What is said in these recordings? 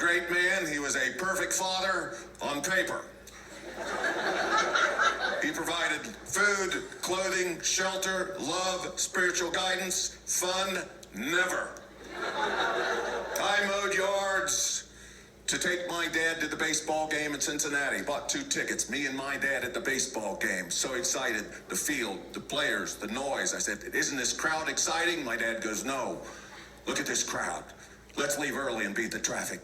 great man. He was a perfect father on paper. He provided food, clothing, shelter, love, spiritual guidance, fun, never. I mowed yards to take my dad to the baseball game in Cincinnati. Bought 2 tickets, me and my dad at the baseball game. So excited, the field, the players, the noise. I said, isn't this crowd exciting? My dad goes, no. Look at this crowd. Let's leave early and beat the traffic.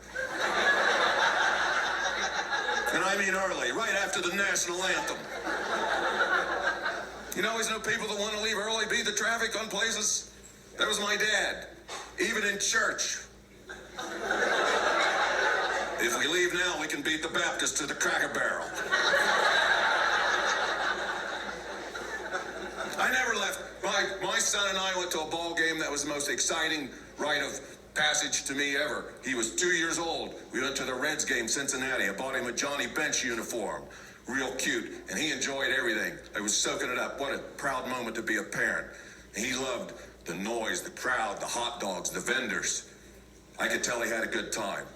And I mean early, right after the national anthem. You always know people that want to leave early, beat the traffic on places. That was my dad, even in church. If we leave now, we can beat the Baptists to the Cracker Barrel. I never left. My son and I went to a ball game that was the most exciting rite of passage to me ever. He was 2 years old. We went to the Reds game, Cincinnati. I bought him a Johnny Bench uniform. Real cute. And he enjoyed everything. I was soaking it up. What a proud moment to be a parent. He loved the noise, the crowd, the hot dogs, the vendors. I could tell he had a good time.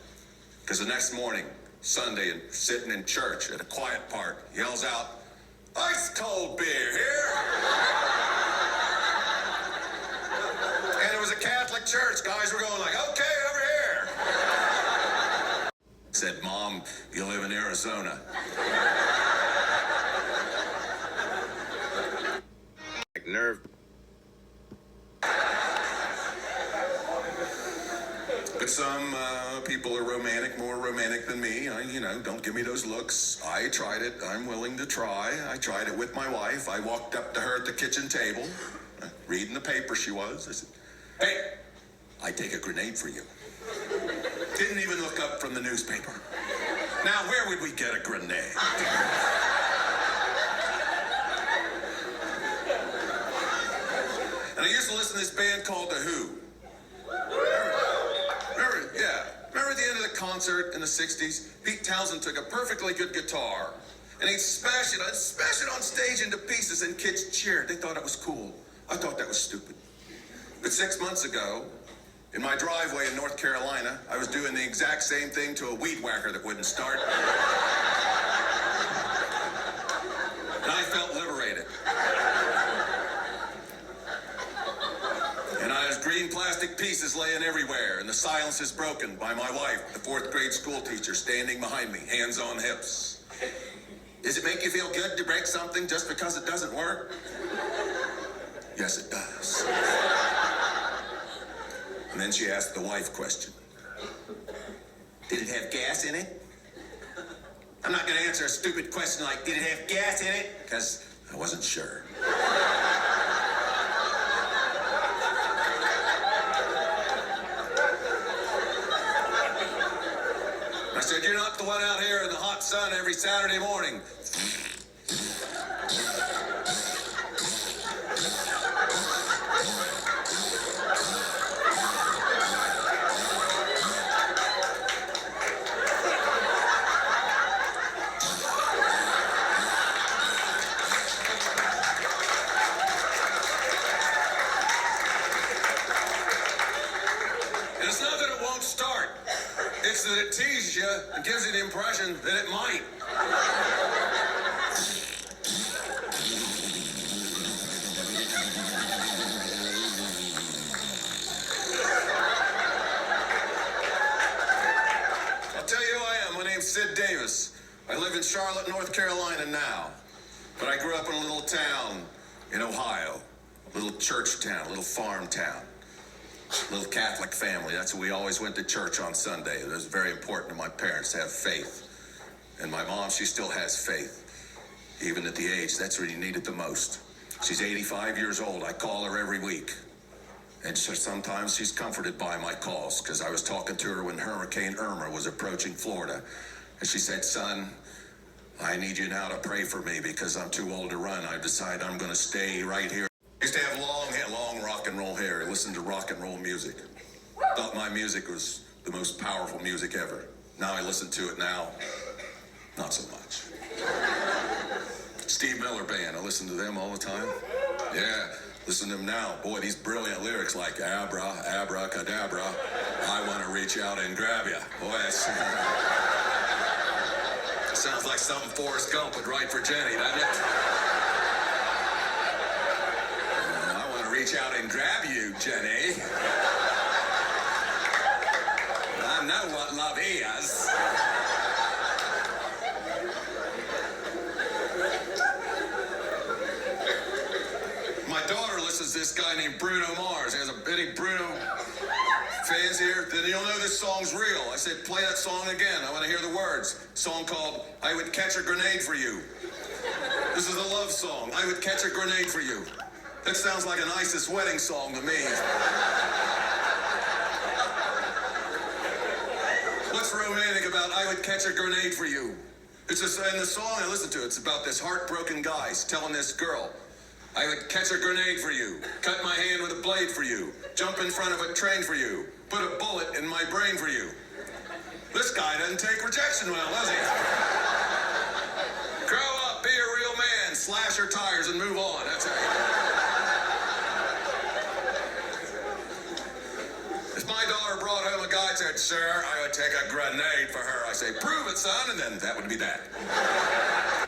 Because the next morning, Sunday, and sitting in church at a quiet part, yells out, "Ice cold beer here!" And it was a Catholic church. Guys were going like, "Okay, over here." Said, "Mom, you live in Arizona." Nerve. But some people are romantic, more romantic than me. Don't give me those looks. I tried it. I'm willing to try. I tried it with my wife. I walked up to her at the kitchen table, reading the paper she was. I said, "Hey, I take a grenade for you." Didn't even look up from the newspaper. Now, where would we get a grenade? And I used to listen to this band called The Who. Remember at the end of the concert in the 60s? Pete Townsend took a perfectly good guitar and he'd smash it on stage into pieces and kids cheered. They thought it was cool. I thought that was stupid. But 6 months ago, in my driveway in North Carolina, I was doing the exact same thing to a weed whacker that wouldn't start. And I felt liberated. And I was green plastic pieces laying everywhere, and the silence is broken by my wife, the 4th grade school teacher, standing behind me, hands on hips. Does it make you feel good to break something just because it doesn't work? Yes, it does. And then she asked the wife question. Did it have gas in it? I'm not going to answer a stupid question like, did it have gas in it? Because I wasn't sure. I said, you're not the one out here in the hot sun every Saturday morning. And it's not that it won't start. It's that it teases you and gives you the impression that it might. I'll tell you who I am. My name's Sid Davis. I live in Charlotte, North Carolina now. But I grew up in a little town in Ohio. A little church town, a little farm town. Little Catholic family. That's why we always went to church on Sunday. It was very important to my parents to have faith. And my mom, she still has faith. Even at the age, that's where you need it the most. She's 85 years old. I call her every week. And sometimes she's comforted by my calls because I was talking to her when Hurricane Irma was approaching Florida. And she said, son, I need you now to pray for me because I'm too old to run. I've decided I'm going to stay right here. I used to have long rock and roll hair. I listened to rock and roll music. Thought my music was the most powerful music ever. Now I listen to it now, not so much. Steve Miller Band, I listen to them all the time. Yeah, Listen to them now. Boy, these brilliant lyrics like abra, abracadabra. I want to reach out and grab ya. Boy, that's... sounds like something Forrest Gump would write for Jenny, doesn't it? I want to reach out and grab you, Jenny. I know what love is. My daughter listens to this guy named Bruno Mars. He has any Bruno fans here? Then you'll know this song's real. I said, play that song again. I want to hear the words. Song called I Would Catch a Grenade for You. This is a love song. I would catch a grenade for you. That sounds like an ISIS wedding song to me. What's romantic about I would catch a grenade for you? It's just in the song I listen to. It's about this heartbroken guy telling this girl, I would catch a grenade for you, cut my hand with a blade for you, jump in front of a train for you, put a bullet in my brain for you. This guy doesn't take rejection well, does he? Grow up, be a real man, slash your tires and move on. That's it. If my daughter brought home a guy and said, sir, I would take a grenade for her, I say, prove it, son, and then that would be that.